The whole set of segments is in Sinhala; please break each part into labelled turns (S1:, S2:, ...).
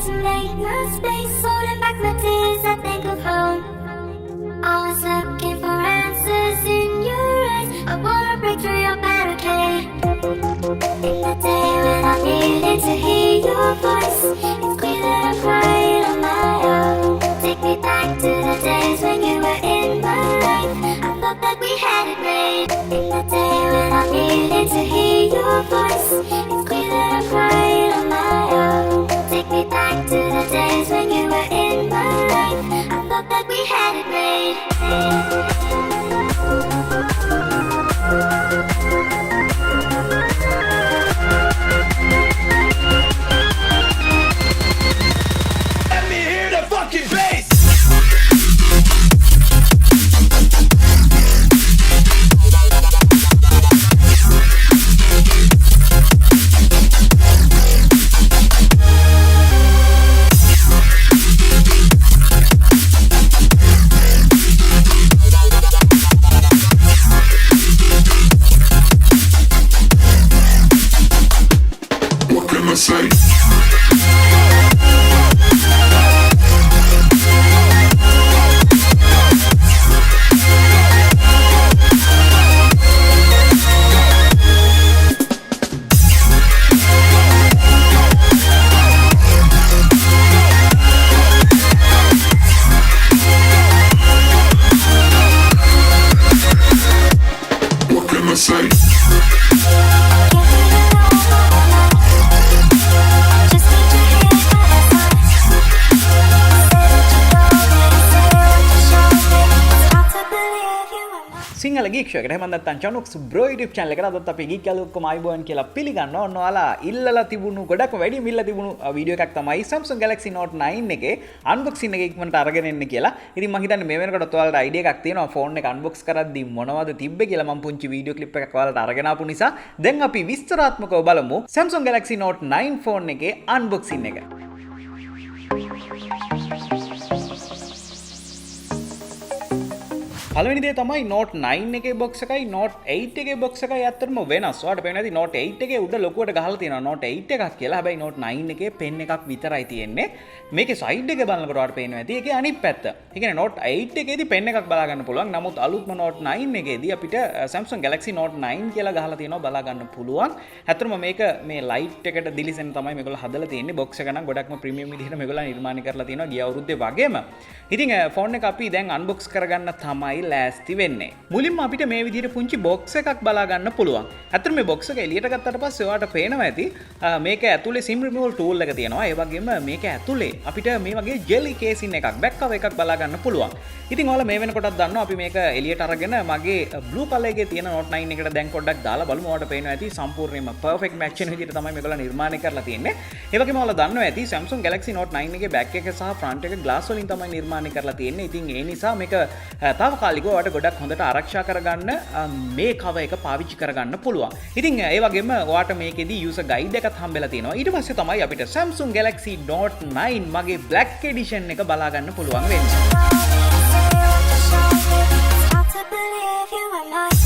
S1: to make no space, holding back my tears. I think of home. I was looking for answers in your eyes. I wanna break through your barricade. In the day when I needed to hear your voice, it's clear that I'm crying on my own. Take me back to the days when you were in my life. I thought that we had it made. In the day when I needed to hear your voice, it's clear that I'm crying on my own. Take me back to the days when you were in my life. I thought that we had it made.
S2: Let me hear the fucking bass!
S3: What can I say? What can I say?
S1: Just need to hear my advice. Say that you know me, say what you show me. It's hard to believe you were mine.
S4: Sinhala geek show එකට එහෙම නැත්නම් Chanux bro YouTube channel එකට අදත් අපි ගීක් යාළුවෝ ඔක්කොම ආයිබෝන් කියලා පිළිගන්නවා. ඔන්න ඔයාලා ඉල්ලලා තිබුණු ගොඩක්ම වැඩි මිල්ල තිබුණු වීඩියෝ එකක් තමයි Samsung Galaxy Note 9 එකේ unboxing එක ඉක්මනට අරගෙන එන්න කියලා. ඉතින් මම හිතන්නේ මේ වෙනකොට ඔයාලට අයිඩියා එකක් තියෙනවා ෆෝන් එක unbox කරද්දී මොනවද තිබ්බේ කියලා. මම පුංචි වීඩියෝ ක්ලිප් එකක් ඔයාලට අරගෙන ආපු නිසා දැන් අපි විස්තරාත්මකව බලමු Samsung Galaxy Note 9 ෆෝන් එකේ unboxing එක. පළවෙනි දේ තමයි Note 9 එකේ box එකයි Note 8 එකේ box එකයි අතරම වෙනස්. ඔයාලට පේනවා ඇති Note 8 එකේ උඩ ලොකුවට ගහලා තියෙනවා Note 8 එකක් කියලා. හැබැයි Note 9 එකේ pen එකක් විතරයි තියෙන්නේ. මේකේ side එක බලනකොට ඔයාලට පේනවා ඇති ඒකේ අනිත් පැත්ත. ඒ කියන්නේ Note 8 එකේදී pen එකක් බලා ගන්න පුළුවන්. නමුත් අලුත්ම Note 9 එකේදී අපිට Samsung Galaxy Note 9 කියලා ගහලා තියෙනවා බලා ගන්න පුළුවන්. ඇත්තටම මේක මේ light එකට දිලිසෙන තමයි මේගොල්ලෝ හදලා තියෙන්නේ. box එක නම් ගොඩක්ම premium විදිහට මේගොල්ලෝ නිර්මාණය කරලා තියෙනවා ගිය අවුරුද්දේ වගේම. ඉතින් ෆෝන් එක අපි දැන් unbox කරගන්න තමයි ලෑස්ති වෙන්නේ. මුලින්ම අපිට මේ විදිහට පුංචි box එකක් බලා ගන්න පුළුවන්. අතන මේ box එක එළියට ගත්තට පස්සේ ඔයාලට පේනවා ඇති මේක ඇතුලේ SIM removal tool එක තියෙනවා. ඒ වගේම මේක ඇතුලේ අපිට මේ වගේ jelly casing එකක් back cover එකක් බලා ගන්න පුළුවන්. ඉතින් ඔයාලා මේ වෙනකොටත් දන්නවා අපි මේක එළියට අරගෙන මගේ blue color එකේ තියෙන Note 9 එකට දැන් පොඩ්ඩක් දාලා බලමු. ඔයාලට පේනවා ඇති සම්පූර්ණයෙන්ම perfect match වෙන විදිහට තමයි මේගොල්ලෝ නිර්මාණය කරලා තියෙන්නේ. ඒ වගේම ඔයාලා දන්නවා ඇති Samsung Galaxy Note 9 එකේ back එක සහ front එක glass වලින් තමයි නිර්මාණය කරලා තියෙන්නේ. ඉතින් ඒ නිසා මේක තාවකාලිකව ඔයාලට ගොඩක් හොඳට ආරක්ෂා කරගන්න මේ cover එක පාවිච්චි කරගන්න පුළුවන්. ඉතින් ඒ වගේම ඔයාලට මේකෙදී user guide එකක් හම්බෙලා තියෙනවා. ඊට පස්සේ තමයි අපිට Samsung Galaxy Note 9 මගේ black edition එක බලා ගන්න පුළුවන් වෙන්නේ.
S1: It's hard to believe you were mine.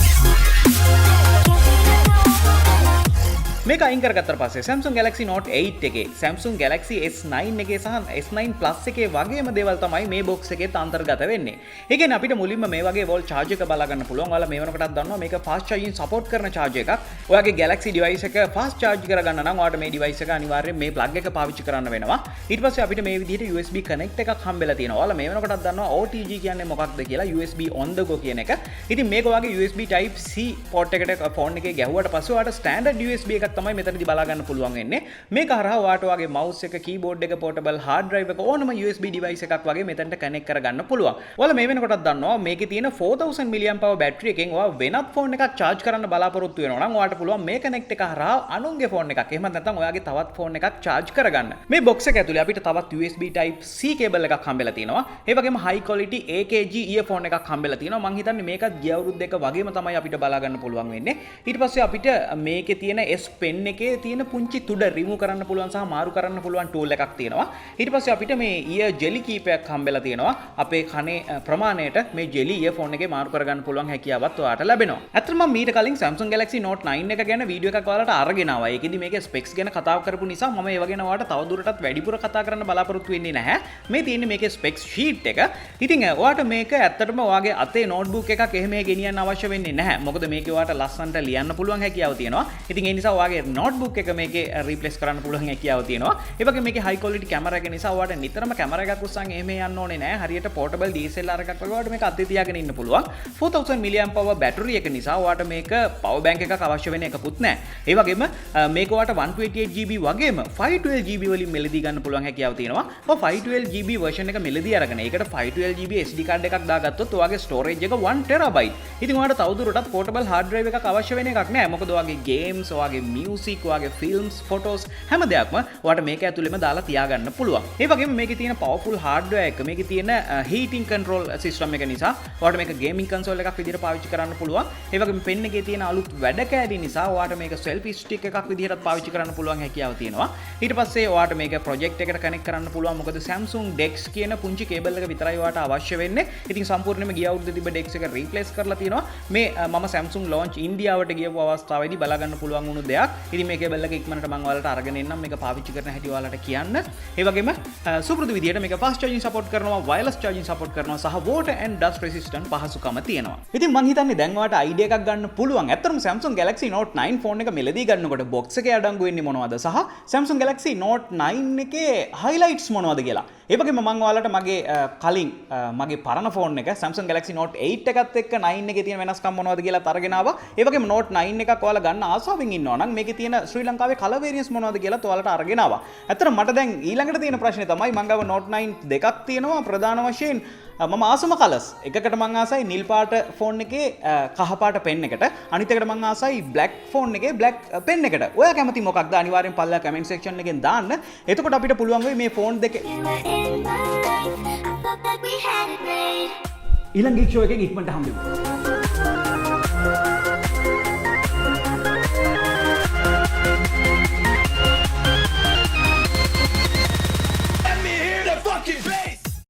S4: මේක අයින් කරගත්තට පස්සේ Samsung Galaxy Note 8 එකේ Samsung Galaxy S9 එකේ සහ S9 Plus එකේ වගේම දේවල් තමයි මේ box එකේ අන්තර්ගත වෙන්නේ. ඒ කියන්නේ අපිට මුලින්ම මේ වගේ wall charge එක බලා ගන්න පුළුවන්. ඔයාලා මේ වෙනකොටත් දන්නවා මේක fast charging support කරන charge එකක්. ඔයාගේ Galaxy device එක fast charge කරගන්න නම් ඔයාලට මේ device එක අනිවාර්යයෙන් මේ plug එක පාවිච්චි කරන්න වෙනවා. ඊට පස්සේ අපිට මේ විදිහට USB connect එකක් හම්බෙලා තියෙනවා. ඔයාලා මේ වෙනකොටත් දන්නවා OTG කියන්නේ මොකක්ද කියලා USB on the go කියන එක. ඉතින් මේක ඔයාගේ USB type C port එකට ෆෝන් එකේ ගැහුවට පස්සේ ඔයාලට standard USB එකක් තමයි මෙතනදී බලා ගන්න පුළුවන් වෙන්නේ. මේක හරහා ඔයාට ඔයාගේ mouse එක, keyboard එක, portable hard drive එක ඕනම USB device එකක් වගේ මෙතනට connect කරගන්න පුළුවන්. ඔයාලා මේ වෙනකොටත් දන්නවා මේකේ තියෙන 4000 mAh battery එකෙන් ඔයා වෙනත් ෆෝන් එකක් charge කරන්න බලාපොරොත්තු වෙනවා නම් ඔයාට පුළුවන් මේ connect එක හරහා අනුන්ගේ ෆෝන් එකක් එහෙම නැත්නම් ඔයාගේ තවත් ෆෝන් එකක් charge කරගන්න. මේ box එක ඇතුලේ අපිට තවත් USB type C cable එකක් හම්බෙලා තියෙනවා. ඒ වගේම high quality AKG earphone එකක් හම්බෙලා තියෙනවා. මම හිතන්නේ මේකත් ගිය අවුරුද්ද එක වගේම තමයි අපිට බලා ගන්න පුළුවන් වෙන්නේ. ඊට පස්සේ අපිට මේකේ තියෙන S පෙන් එකේ තියෙන පුංචි තුඩ රිමූව් කරන්න පුළුවන් සහ මාරු කරන්න පුළුවන් ටූල් එකක් තියෙනවා. ඊට පස්සේ අපිට මේ ඉයර් ජෙලි කීපයක් හම්බෙලා තියෙනවා. අපේ කනේ ප්‍රමාණයට මේ ජෙලි ඉයර්ෆෝන් එකේ මාරු කරගන්න පුළුවන් හැකියාවත් ඔයාලට ලැබෙනවා. ඇත්තටම මම මීට කලින් Samsung Galaxy Note 9 එක ගැන වීඩියෝ එකක් ඔයාලට අරගෙන ආවා. ඒකෙදි මේකේ ස්පෙක්ස් ගැන කතා කරපු නිසා මම ඒව ගැන ඔයාලට තවදුරටත් වැඩිපුර කතා කරන්න බලාපොරොත්තු වෙන්නේ නැහැ. මේ තියෙන්නේ මේකේ ස්පෙක්ස් ෂීට් එක. ඉතින් ඔයාලට මේක ඇත්තටම ඔයාගේ අතේ නෝට්බුක් එකක් එහෙම ගෙනියන්න අවශ්‍ය වෙන්නේ නැහැ. මොකද මේකේ ඔයාලට ලස්සනට ලියන්න පුළුවන් හැකියාව තියෙනවා. ඉතින් ඒ නිසා ඔයාගේ නෝට්බුක් එක මේකේ රීප්ලේස් කරන්න පුළුවන් හැකියාව තියෙනවා. ඒ වගේම මේකේ හයි ක්වොලිටි කැමරා එක නිසා ඔයාලට නිතරම කැමරා එකක් උස්සන් එහෙම යන්න ඕනේ නැහැ. හරියට පෝටබල් DSLR එකක් වගේ ඔයාලට මේක අතේ තියාගෙන ඉන්න පුළුවන්. 4000 mAh බැටරි එක නිසා ඔයාලට මේක පවර් බැංක් එකක් අවශ්‍ය වෙන එකකුත් නැහැ. ඒ වගේම මේක ඔයාලට 128GB වගේම 512GB වලින් මෙලදී ගන්න පුළුවන් හැකියාව තියෙනවා. ඔය 512GB version එක මෙලදී අරගෙන ඒකට 512GB SD card එකක් දාගත්තොත් ඔයාගේ storage එක 1TB. ඉතින් ඔයාලට තවදුරටත් portable hard drive එකක් අවශ්‍ය වෙන එකක් නැහැ. මොකද ඔයාගේ games, ඔයාගේ music, ඔයාගේ films, photos හැම දෙයක්ම ඔයාලට මේක ඇතුළෙම දාලා තියාගන්න පුළුවන්. ඒ වගේම මේකේ තියෙන powerful hardware එක, මේකේ තියෙන heating control system එක නිසා ඔයාලට මේක gaming console එකක් විදිහට පාවිච්චි කරන්න පුළුවන්. ඒ වගේම pen එකේ තියෙන අලුත් වැඩ කෑලි නිසා ඔයාලට මේක selfie stick එකක් විදිහටත් පාවිච්චි කරන්න පුළුවන් හැකියාව තියෙනවා. ඊට පස්සේ ඔයාලට මේක project එකට connect කරන්න පුළුවන්. මොකද Samsung Dex කියන පුංචි cable එක විතරයි ඔයාලට අවශ්‍ය වෙන්නේ. ඉතින් සම්පූර්ණයෙන්ම ගිය අවුරුද්දේ තිබ්බ Dex එක replace කරලා තියෙනවා. මේ මම Samsung launch ඉන්දියාවට ගියපු අවස්ථාවේදී බලා ගන්න පුළුවන් වුණු දෙයක්. ඉතින් මේ cable එක ඉක්මනට මම ඔයාලට අරගෙන එන්නම්. මේක පාවිච්චි කරන හැටි ඔයාලට කියන්න. ඒ වගේම සුපුරුදු විදිහට මේක fast charging support කරනවා, wireless charging support කරනවා සහ water and dust resistant පහසුකම තියෙනවා. ඉතින් මං හිතන්නේ දැන් ඔයාලට idea එකක් ගන්න පුළුවන්. ඇත්තටම Samsung Galaxy Note 9 phone එක මෙලදී ගන්නකොට box එකේ අඩංගු වෙන්නේ මොනවද සහ Samsung Galaxy Note 9 එකේ highlights මොනවද කියලා. ඒ වගේම මම ඔයාලට මගේ කලින් මගේ පරණ ෆෝන් එක Samsung Galaxy Note 8 එකත් එක්ක 9 එකේ තියෙන වෙනස්කම් මොනවද කියලා අරගෙන ආවා. ඒ වගේම Note 9 එකක් ඔයාලා ගන්න ආසාවෙන් ඉන්නවා නම් මේකේ තියෙන ශ්‍රී ලංකාවේ කලර් වේරියන්ස් මොනවද කියලා ඔයාලට අරගෙන ආවා. ඇත්තට මට දැන් ඊළඟට තියෙන ප්‍රශ්නේ තමයි මම ගාව Note 9 දෙකක් තියෙනවා ප්‍රධාන වශයෙන් මම ආසම කලර්ස්. එකකට මම ආසයි නිල් පාට ෆෝන් එකේ කහ පාට පෙන් එකට. අනිත් එකට මම ආසයි බ්ලැක් ෆෝන් එකේ බ්ලැක් පෙන් එකට. ඔයා කැමති මොකක්ද? අනිවාර්යෙන් පල්ලා කමෙන්ට් සෙක්ෂන් එකෙන් දාන්න. එතකොට අපිට පුළුවන් වෙයි මේ ෆෝන් දෙකේ ඊළඟ ෂෝ එකෙන් ඉක්මනට හම්බෙමු.